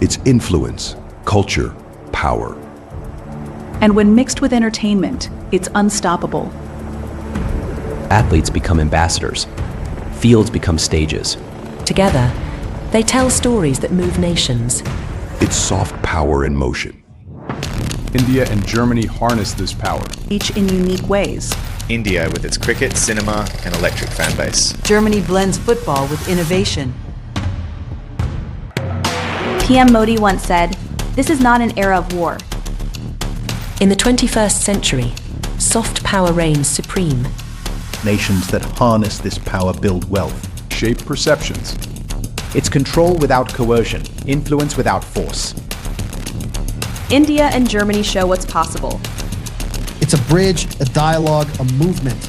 its influence, culture, power. And when mixed with entertainment, it's unstoppable. Athletes become ambassadors. Fields become stages. Together, they tell stories that move nations. It's soft power in motion. India and Germany harness this power. Each in unique ways. India with its cricket, cinema, and electric fan base. Germany blends football with innovation. PM Modi once said, "This is not an era of war." In the 21st century, soft power reigns supreme. Nations that harness this power build wealth. Shape perceptions. It's control without coercion, influence without force. India and Germany show what's possible. It's a bridge, a dialogue, a movement.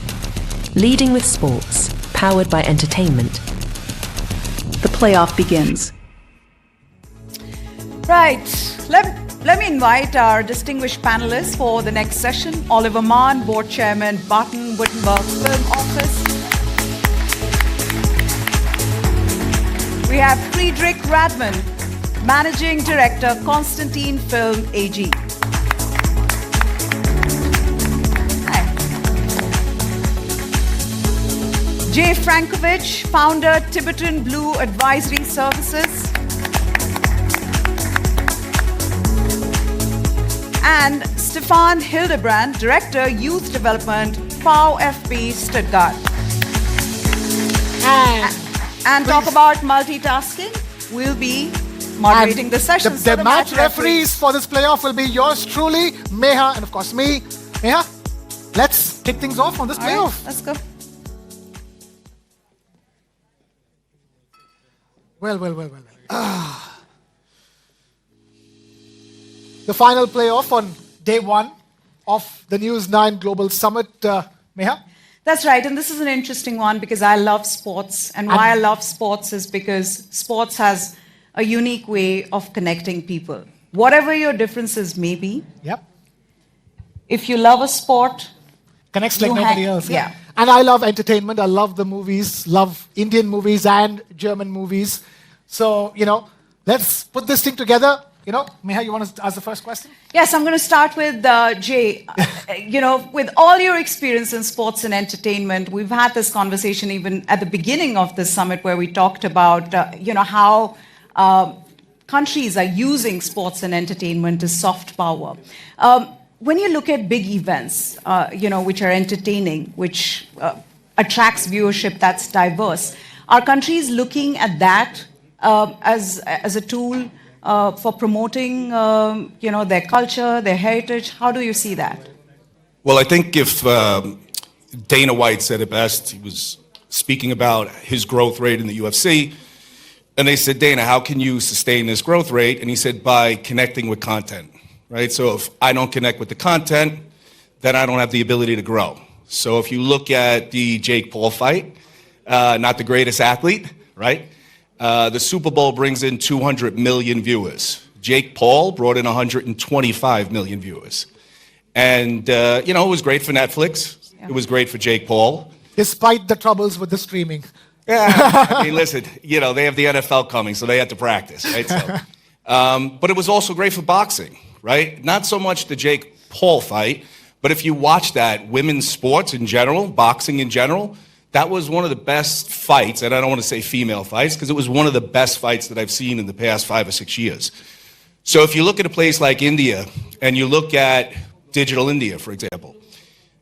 Leading with sports, powered by entertainment. The playoff begins. Right. Let me invite our distinguished panelists for the next session. Oliver Mahn, Board Chairman, Baden-Württemberg Film Office. We have Friedrich Radmann, Managing Director, Constantin Film AG. Hi. J. Frankovich, Founder, Tibetan Blue Advisory Services. And Stefan Hildebrand, Director, Youth Development, VfB Stuttgart. And talk about multitasking. We'll be moderating the session. The match referees for this playoff will be yours truly, Meha, and of course me. Meha, let's kick things off on this playoff. Right, let's go. Well. The final playoff on day one of the News9 Global Summit. Meha? That's right, and this is an interesting one because I love sports. And why I love sports is because sports has a unique way of connecting people. Whatever your differences may be, if you love a sport, connects like nobody else. Yeah. And I love entertainment. I love the movies, love Indian movies and German movies. So, let's put this thing together. Meha, you want to ask the first question? Yes, I'm going to start with Jay. With all your experience in sports and entertainment, we've had this conversation even at the beginning of this summit where we talked about, how countries are using sports and entertainment as soft power. When you look at big events, which are entertaining, which attracts viewership that's diverse, are countries looking at that as a tool for promoting, their culture, their heritage? How do you see that? Well, I think if Dana White said it best, he was speaking about his growth rate in the UFC, and they said, Dana, how can you sustain this growth rate? And he said, by connecting with content, right? So if I don't connect with the content, then I don't have the ability to grow. So if you look at the Jake Paul fight, not the greatest athlete, right? The Super Bowl brings in 200 million viewers. Jake Paul brought in 125 million viewers. And, it was great for Netflix. Yeah. It was great for Jake Paul. Despite the troubles with the streaming. Yeah, I mean, listen, they have the NFL coming, so they had to practice, right? So, but it was also great for boxing, right? Not so much the Jake Paul fight, but if you watch that, women's sports in general, boxing in general, that was one of the best fights, and I don't want to say female fights, because it was one of the best fights that I've seen in the past 5 or 6 years. So if you look at a place like India, and you look at Digital India, for example,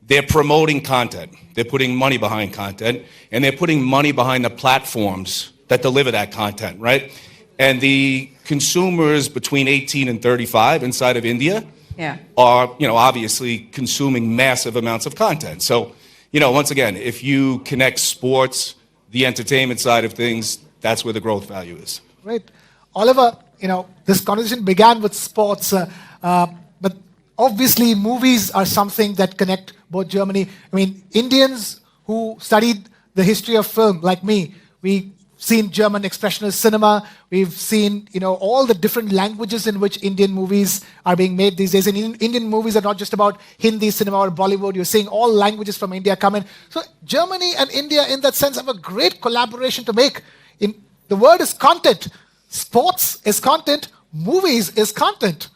they're promoting content. They're putting money behind content, and they're putting money behind the platforms that deliver that content, right? And the consumers between 18 and 35 inside of India are, obviously consuming massive amounts of content. So, once again, if you connect sports, the entertainment side of things, that's where the growth value is. Right. Oliver, this conversation began with sports, but obviously movies are something that connect both Germany. I mean, Indians who studied the history of film, like me, we've seen German expressionist cinema, we've seen, all the different languages in which Indian movies are being made these days. And Indian movies are not just about Hindi cinema or Bollywood. You're seeing all languages from India come in. So Germany and India, in that sense, have a great collaboration to make. The word is content. Sports is content. movies is content.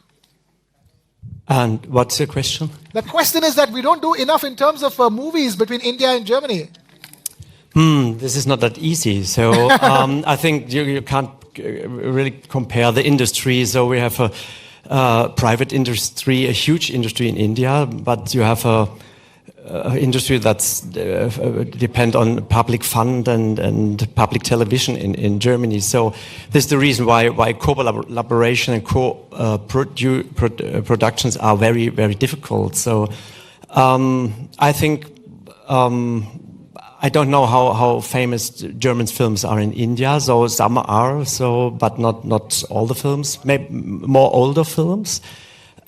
And what's your question? The question is that we don't do enough in terms of movies between India and Germany. This is not that easy. So I think you can't really compare the industry. So we have a private industry, a huge industry in India, but you have a industry that's depend on public fund and public television in Germany. So this is the reason why collaboration and productions are very, very difficult. So I think I don't know how famous German films are in India. So some are, but not all the films. Maybe more older films,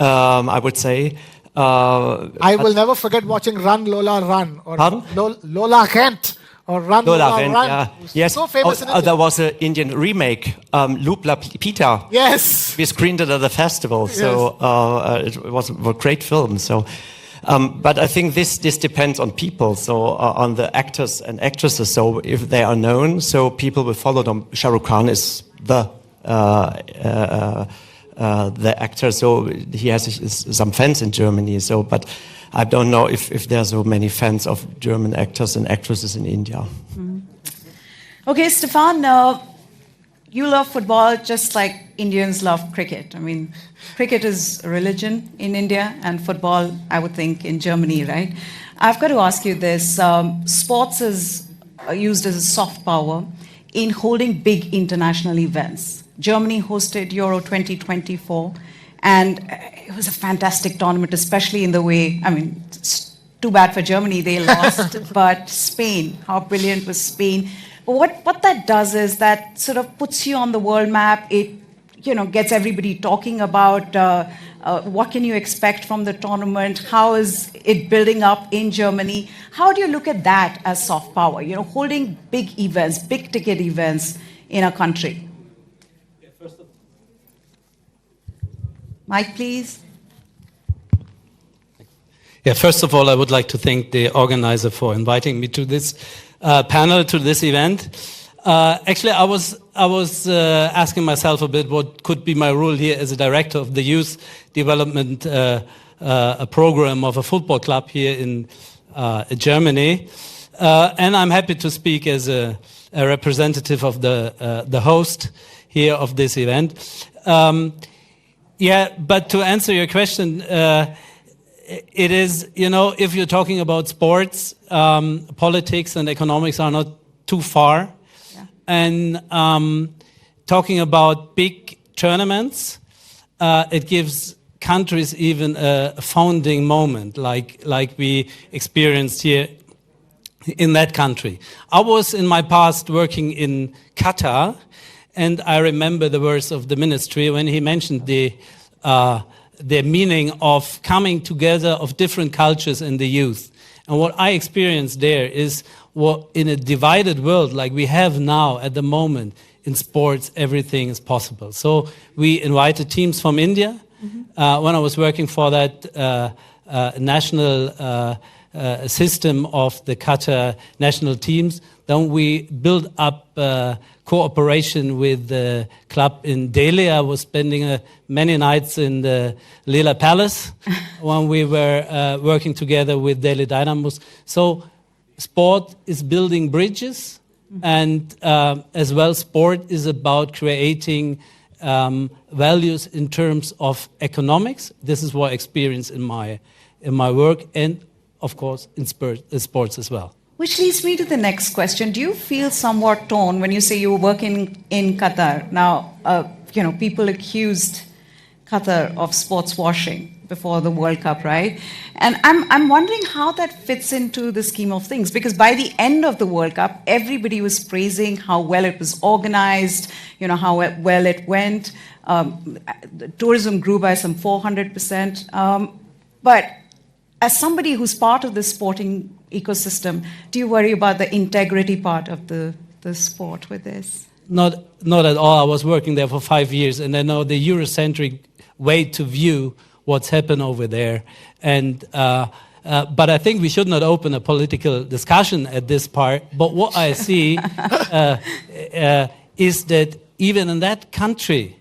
I would say. I will never forget watching Run Lola Run or Lola Rent or Run Lola Run. Yeah. Yes. So famous in India. There was an Indian remake, Lupla Pita. Yes. We screened it at the festival, so it was a great film. So, but I think this depends on people, so on the actors and actresses. So if they are known, so people will follow them. Shah Rukh Khan is the actor, so he has some fans in Germany. So, but I don't know if there are so many fans of German actors and actresses in India. Okay, Stefan, you love football just like Indians love cricket. I mean, cricket is a religion in India, and football, I would think, in Germany, right? I've got to ask you this: sports is used as a soft power in holding big international events. Germany hosted Euro 2024, and it was a fantastic tournament, especially in the way, I mean, it's too bad for Germany, they lost, but Spain, how brilliant was Spain? But what that does is that sort of puts you on the world map. It, gets everybody talking about what can you expect from the tournament, how is it building up in Germany. How do you look at that as soft power, holding big events, big ticket events in a country? Mike, please. Yeah, first of all, I would like to thank the organizer for inviting me to this panel, to this event. Actually, I was asking myself a bit what could be my role here as a director of the youth development program of a football club here in Germany, and I'm happy to speak as a representative of the host here of this event. Yeah, but to answer your question, it is, if you're talking about sports, politics and economics are not too far. Yeah. And talking about big tournaments, it gives countries even a founding moment, like we experienced here in that country. I was in my past working in Qatar, and I remember the words of the ministry when he mentioned the meaning of coming together of different cultures in the youth. And what I experienced there is what in a divided world like we have now at the moment in sports, everything is possible. So we invited teams from India. Mm-hmm. When I was working for that national system of the Qatar national teams, then we built up cooperation with the club in Delhi. I was spending many nights in the Leela Palace when we were working together with Delhi Dynamos. So sport is building bridges, and as well sport is about creating values in terms of economics. This is what I experienced in my work, and of course in sports as well. Which leads me to the next question. Do you feel somewhat torn when you say you were working in Qatar? Now, people accused Qatar of sports washing before the World Cup, right? And I'm wondering how that fits into the scheme of things, because by the end of the World Cup, everybody was praising how well it was organized, how well it went. The tourism grew by some 400%. But as somebody who's part of the sporting ecosystem, do you worry about the integrity part of the sport with this? Not at all. I was working there for 5 years, and I know the Eurocentric way to view what's happened over there. And but I think we should not open a political discussion at this part. But what I see is that even in that country,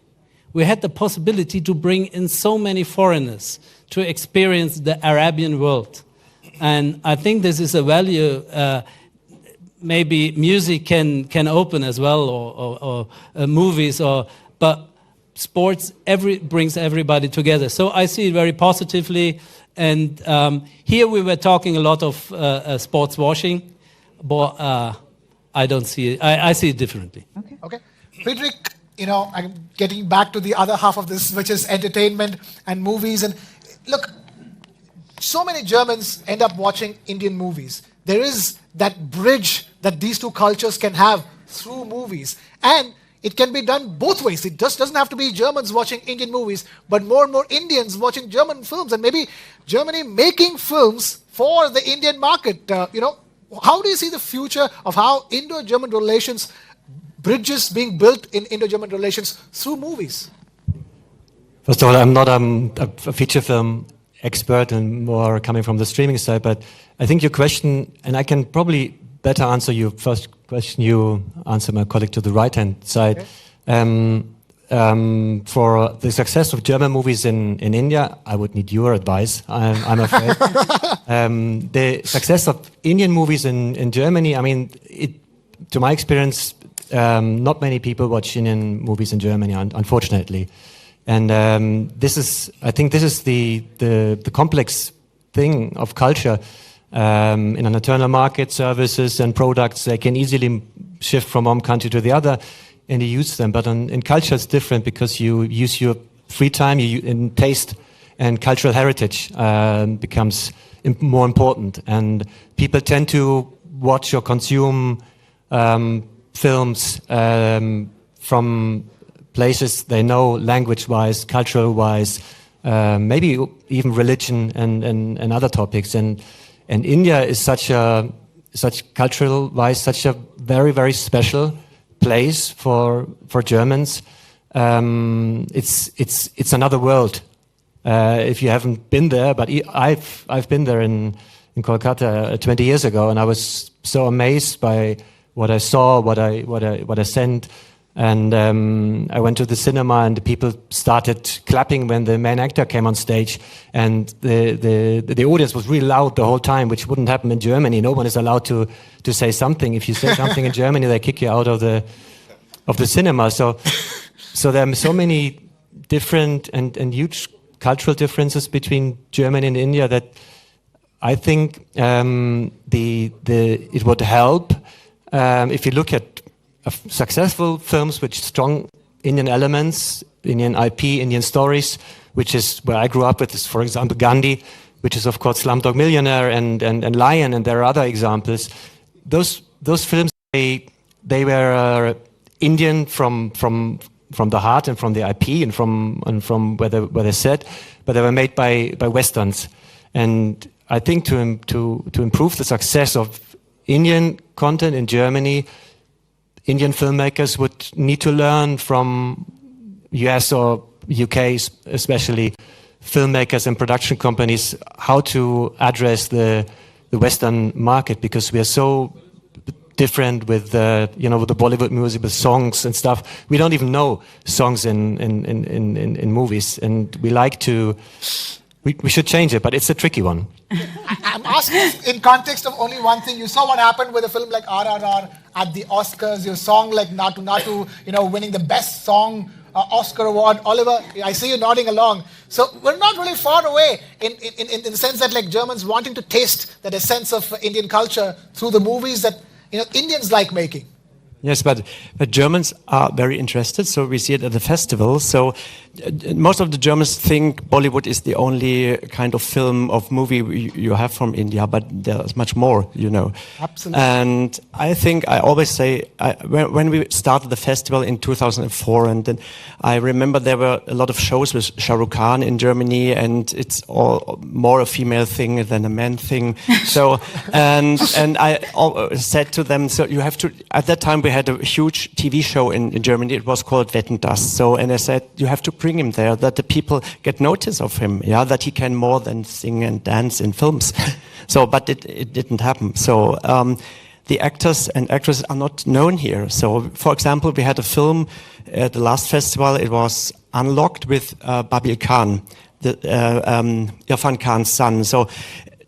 we had the possibility to bring in so many foreigners to experience the Arabian world. And I think this is a value maybe music can open as well, or movies, but sports brings everybody together. So I see it very positively. And here we were talking a lot of sports washing, but I don't see it. I see it differently. Okay. Friedrich, I'm getting back to the other half of this, which is entertainment and movies. And look, so many Germans end up watching Indian movies. There is that bridge that these two cultures can have through movies. And it can be done both ways. It just doesn't have to be Germans watching Indian movies, but more and more Indians watching German films, and maybe Germany making films for the Indian market. How do you see the future of how Indo-German relations, bridges being built in Indo-German relations through movies? First of all, I'm not a feature film expert and more coming from the streaming side, but I think your question, and I can probably better answer your first question, you answer my colleague to the right-hand side. Okay. For the success of German movies in India, I would need your advice, I'm afraid. The success of Indian movies in Germany, I mean, to my experience, not many people watch Indian movies in Germany, unfortunately. And I think this is the complex thing of culture. In an internal market, services and products, they can easily shift from one country to the other and you use them. But in culture, it's different because you use your free time, in taste and cultural heritage becomes more important. And people tend to watch or consume films from places they know, language-wise, cultural-wise, maybe even religion and other topics. And India is such cultural-wise, such a very, very special place for Germans. It's another world. If you haven't been there, but I've been there in Kolkata 20 years ago, and I was so amazed by what I saw, what I sent. And I went to the cinema, and the people started clapping when the main actor came on stage, and the audience was really loud the whole time, which wouldn't happen in Germany. No one is allowed to say something. If you say something in Germany, they kick you out of the cinema. So there are so many different and huge cultural differences between Germany and India that I think it would help if you look at successful films with strong Indian elements, Indian IP, Indian stories, which is where I grew up with, is, for example, Gandhi, which is, of course, Slumdog Millionaire and Lion, and there are other examples. Those films, they were Indian from the heart and from the IP and from where they're set, but they were made by Westerns. And I think to improve the success of Indian content in Germany, Indian filmmakers would need to learn from US or UK, especially filmmakers and production companies, how to address the Western market, because we are so different with the Bollywood music, with songs and stuff. We don't even know songs in movies, and we like to. We should change it, but it's a tricky one. I'm asking in context of only one thing. You saw what happened with a film like RRR at the Oscars, your song like Natu Natu, winning the best song Oscar award. Oliver, I see you nodding along. So we're not really far away in the sense that like Germans wanting to taste that essence of Indian culture through the movies that Indians like making. Yes, but Germans are very interested, so we see it at the festival. So most of the Germans think Bollywood is the only kind of film of movie you have from India, but there's much more, Absolutely. And I think I always say, when we started the festival in 2004, and then I remember there were a lot of shows with Shah Rukh Khan in Germany, and it's all more a female thing than a man thing. So, and I said to them, so you have to, at that time we had a huge TV show in Germany, it was called Wetten, Das. So, and I said, you have to bring him there, that the people get notice of him, that he can more than sing and dance in films. So, but it didn't happen. So the actors and actresses are not known here. So, for example, we had a film at the last festival. It was Unlocked with Babil Khan, Irfan Khan's son. So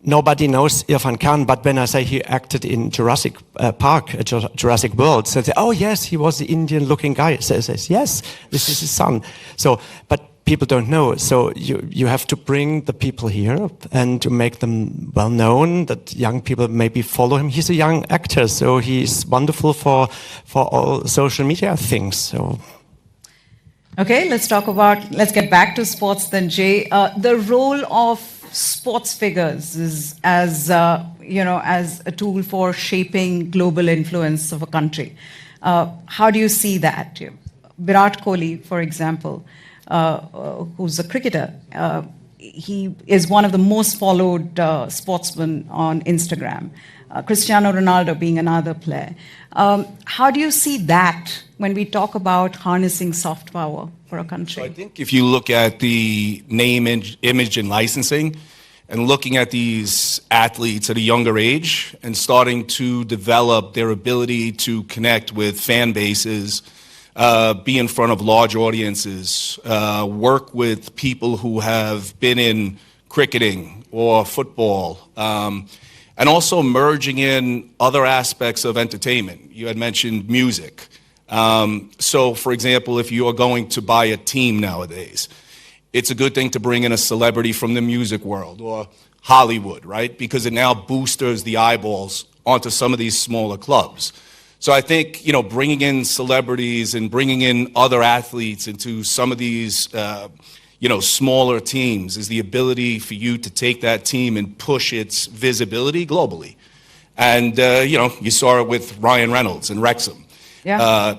nobody knows Irfan Khan, but when I say he acted in Jurassic Park, Jurassic World, so they say, oh yes, he was the Indian-looking guy. So says, yes, this is his son. So, but people don't know. So you have to bring the people here and to make them well known, that young people maybe follow him. He's a young actor, so he's wonderful for all social media things. So. Okay, let's get back to sports then, Jay. The role of sports figures is as a tool for shaping global influence of a country. How do you see that? Virat Kohli, for example, who's a cricketer, he is one of the most followed sportsmen on Instagram. Cristiano Ronaldo being another player. How do you see that when we talk about harnessing soft power for a country? So I think if you look at the name, image, and licensing, and looking at these athletes at a younger age and starting to develop their ability to connect with fan bases, be in front of large audiences, work with people who have been in cricketing or football, and also merging in other aspects of entertainment. You had mentioned music. So, for example, if you are going to buy a team nowadays, it's a good thing to bring in a celebrity from the music world or Hollywood, right? Because it now boosters the eyeballs onto some of these smaller clubs. So I think, bringing in celebrities and bringing in other athletes into some of these, smaller teams is the ability for you to take that team and push its visibility globally. And, you saw it with Ryan Reynolds and Wrexham. Yeah.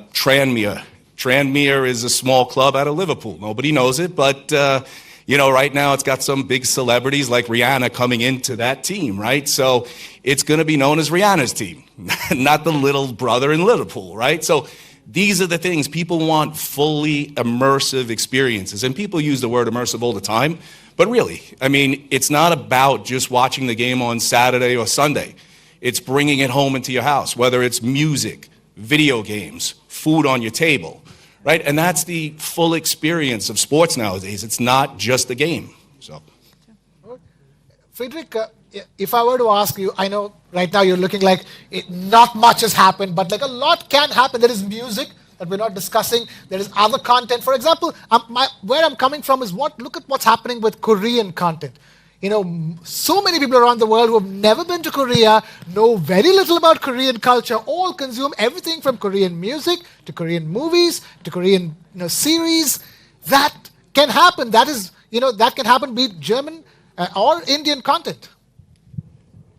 Tranmere is a small club out of Liverpool. Nobody knows it, but, right now it's got some big celebrities like Rihanna coming into that team, right? So it's going to be known as Rihanna's team, not the little brother in Liverpool, right? So these are the things. People want fully immersive experiences. And people use the word immersive all the time. But really, it's not about just watching the game on Saturday or Sunday. It's bringing it home into your house, whether it's music, video games, food on your table, right? And that's the full experience of sports nowadays. It's not just a game. So, Friedrich, if I were to ask you, I know right now you're looking like not much has happened, but like a lot can happen. There is music that we're not discussing. There is other content. For example, where I'm coming from is look at what's happening with Korean content. So many people around the world who have never been to Korea, know very little about Korean culture, all consume everything from Korean music to Korean movies to Korean series. That can happen. That is, that can happen, be it German or Indian content.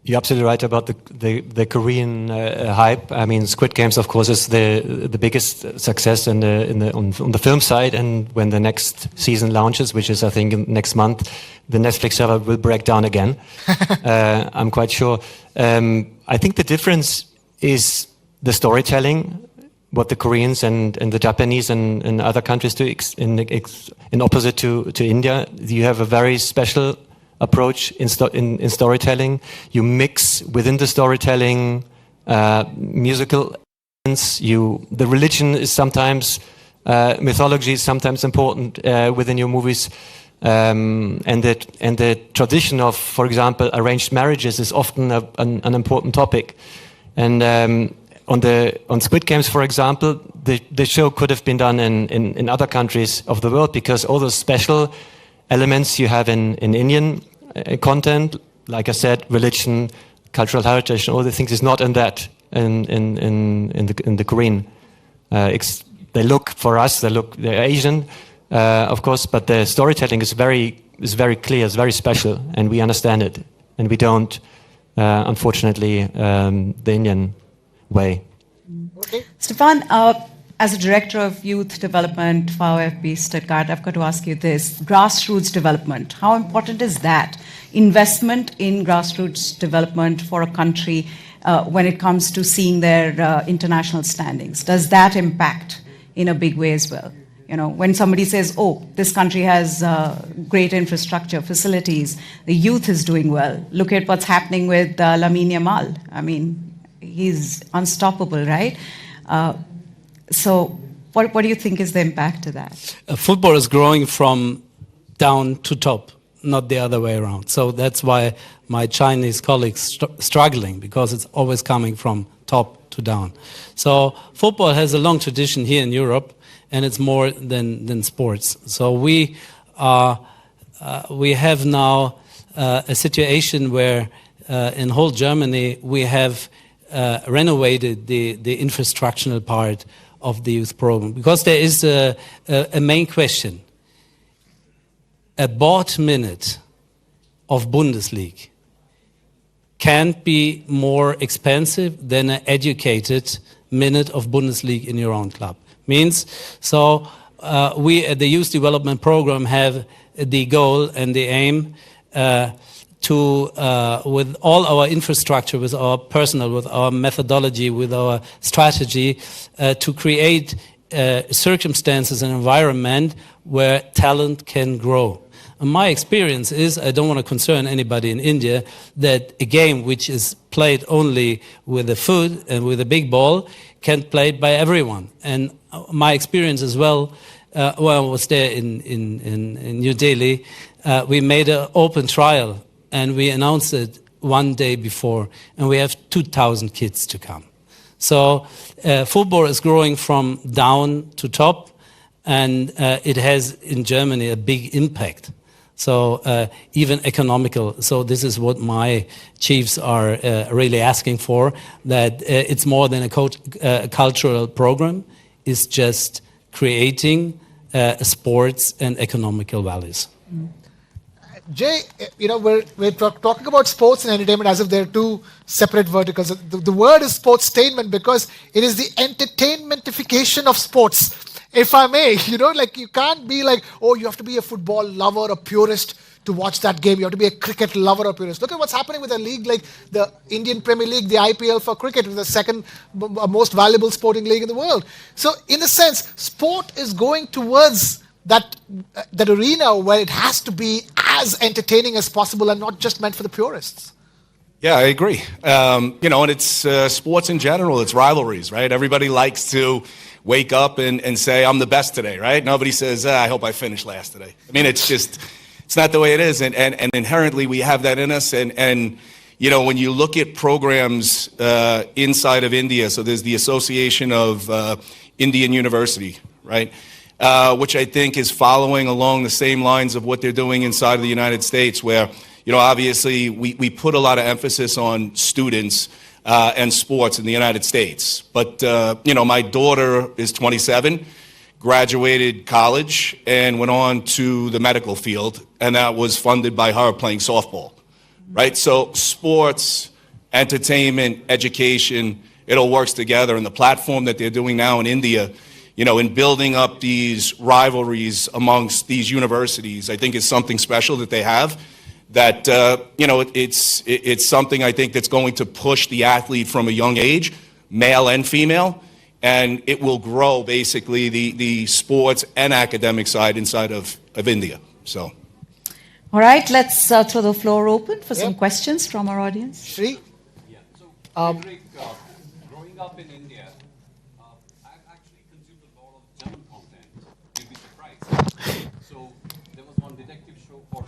You're absolutely right about the Korean hype. Squid Games, of course, is the biggest success on the film side. And when the next season launches, which is I think next month, the Netflix server will break down again. I'm quite sure. I think the difference is the storytelling. What the Koreans and the Japanese and other countries do in opposite to India. You have a very special approach in storytelling. You mix within the storytelling musical elements. The religion is sometimes mythology is sometimes important within your movies, and the tradition of, for example, arranged marriages is often an important topic. And on Squid Games, for example, the show could have been done in other countries of the world, because all those special elements you have in Indian content, like I said, religion, cultural heritage, and all the things, is not in that in the Korean. They look, for us, they're Asian, of course, but the storytelling is very clear, it's very special, and we understand it, and we don't, unfortunately, the Indian way. Okay. Stefan, as a director of youth development for VfB Stuttgart, I've got to ask you this. Grassroots development, how important is that? Investment in grassroots development for a country when it comes to seeing their international standings. Does that impact in a big way as well? When somebody says, oh, this country has great infrastructure, facilities, the youth is doing well. Look at what's happening with Lamine Yamal. he's unstoppable, right? So what do you think is the impact of that? Football is growing from down to top, not the other way around. So that's why my Chinese colleagues struggling, because it's always coming from top to down. So football has a long tradition here in Europe, and it's more than sports. So we have now a situation where in whole Germany we have renovated the infrastructural part of the youth program, because there is a main question. A bought minute of Bundesliga can't be more expensive than an educated minute of Bundesliga in your own club. Means, so we at the Youth Development Program have the goal and the aim to, with all our infrastructure, with our personnel, with our methodology, with our strategy, to create circumstances and environment where talent can grow. And my experience is, I don't want to concern anybody in India, that a game which is played only with a foot and with a big ball can play by everyone. And my experience as well, when I was there in New Delhi, we made an open trial and we announced it one day before, and we have 2,000 kids to come. So football is growing from down to top, and it has in Germany a big impact. So even economical. So this is what my chiefs are really asking for, that it's more than a cultural program. It's just creating sports and economical values. Jay, we're talking about sports and entertainment as if they're two separate verticals. The word is sportstainment because it is the entertainmentification of sports. If I may, you can't be like, oh, you have to be a football lover, a purist to watch that game. You have to be a cricket lover or purist. Look at what's happening with a league like the Indian Premier League, the IPL for cricket, the second most valuable sporting league in the world. So in a sense, sport is going towards that arena where it has to be as entertaining as possible and not just meant for the purists. Yeah, I agree. And it's sports in general. It's rivalries, right? Everybody likes to wake up and say, I'm the best today, right? Nobody says, I hope I finished last today. I mean, it's not the way it is. And inherently, we have that in us. And when you look at programs inside of India, so there's the Association of Indian University, right? Which I think is following along the same lines of what they're doing inside of the United States, where, obviously we put a lot of emphasis on students and sports in the United States. But, my daughter is 27, graduated college, and went on to the medical field, and that was funded by her playing softball, right? So sports, entertainment, education, it all works together. And the platform that they're doing now in India, in building up these rivalries amongst these universities, I think is something special that they have. That, it's something I think that's going to push the athlete from a young age, male and female, and it will grow basically the sports and academic side inside of India. So, all right, let's throw the floor open for some questions from our audience. Shri? Yeah, so Friedrich, growing up in India, I've actually consumed a lot of German content. You'd be surprised. So there was one detective show called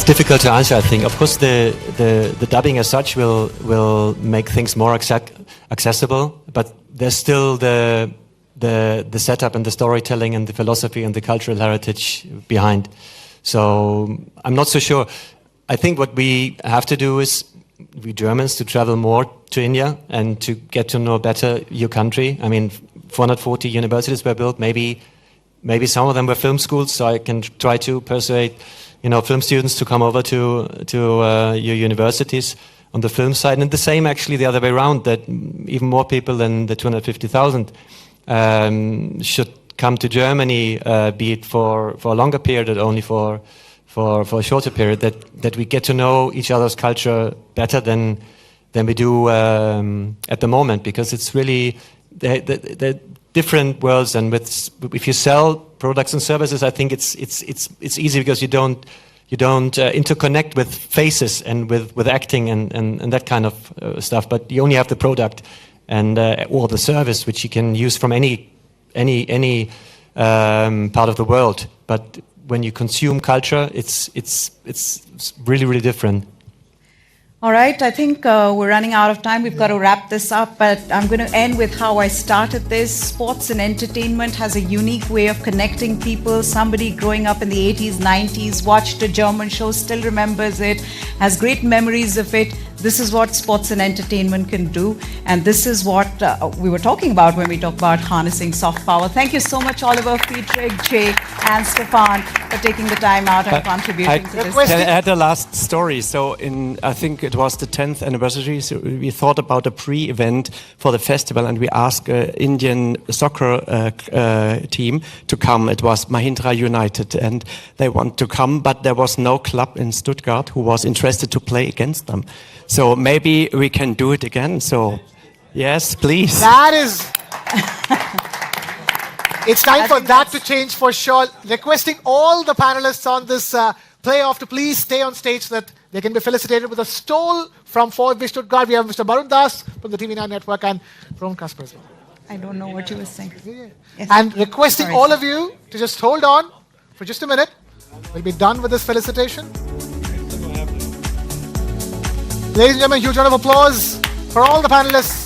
difficult to answer, I think. Of course, the dubbing as such will make things more accessible, but there's still the setup and the storytelling and the philosophy and the cultural heritage behind. So I'm not so sure. I think what we have to do is, we Germans, to travel more to India and to get to know better your country. I mean, 440 universities were built. Maybe some of them were film schools, so I can try to persuade film students to come over to your universities on the film side. And the same actually the other way around, that even more people than the 250,000 should come to Germany, be it for a longer period or only for a shorter period, that we get to know each other's culture better than we do at the moment, because it's really the different worlds. And if you sell products and services, I think it's easy because you don't interconnect with faces and with acting and that kind of stuff. But you only have the product and or the service, which you can use from any part of the world. But when you consume culture, it's really different. All right, I think we're running out of time. We've got to wrap this up, but I'm going to end with how I started this. Sports and entertainment has a unique way of connecting people. Somebody growing up in the 80s, 90s, watched a German show, still remembers it, has great memories of it. This is what sports and entertainment can do, and this is what we were talking about when we talk about harnessing soft power. Thank you so much, Oliver, Friedrich, Jay, and Stefan, for taking the time out and contributing to this. Can I add a last story? So I think it was the 10th anniversary, so we thought about a pre-event for the festival, and we asked an Indian soccer team to come. It was Mahindra United, and they want to come, but there was no club in Stuttgart who was interested to play against them. So maybe we can do it again. So, yes, please. That is... It's time for that to change for sure. Requesting all the panelists on this playoff to please stay on stage so that they can be felicitated with a stole from VfB Stuttgart. We have Mr. Barun Das from the TV9 network and from Kasper as well. I don't know what you were saying. Yes. And requesting all of you to just hold on for just a minute. We'll be done with this felicitation. Ladies and gentlemen, huge round of applause for all the panelists.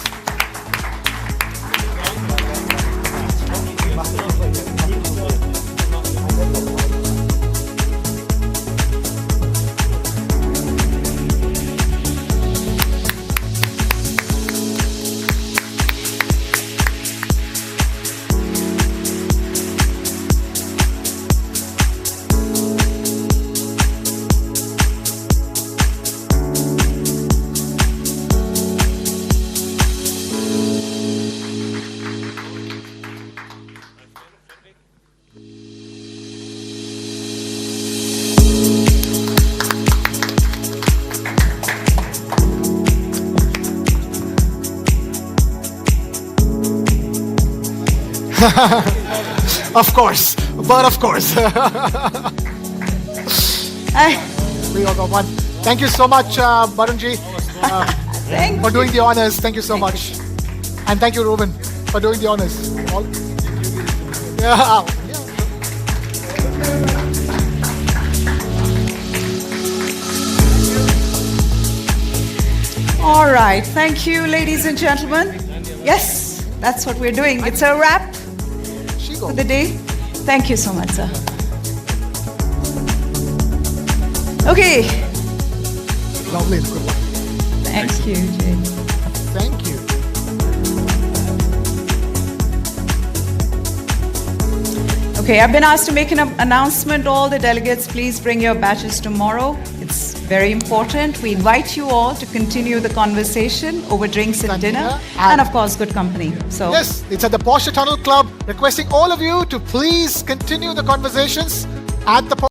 Of course, but of course. We all got one. Thank you so much, Barunji, for doing the honors. Thank you so much. And thank you, Ruben, for doing the honors. Yeah. All right, thank you, ladies and gentlemen. Yes, that's what we're doing. It's a wrap for the day. Thank you so much, sir. Okay. Lovely. Good one. Thank you, Jay. Thank you. Okay, I've been asked to make an announcement. All the delegates, please bring your badges tomorrow. It's very important. We invite you all to continue the conversation over drinks and dinner, and of course, good company. So yes, it's at the Porsche Tunnel Club. Requesting all of you to please continue the conversations at the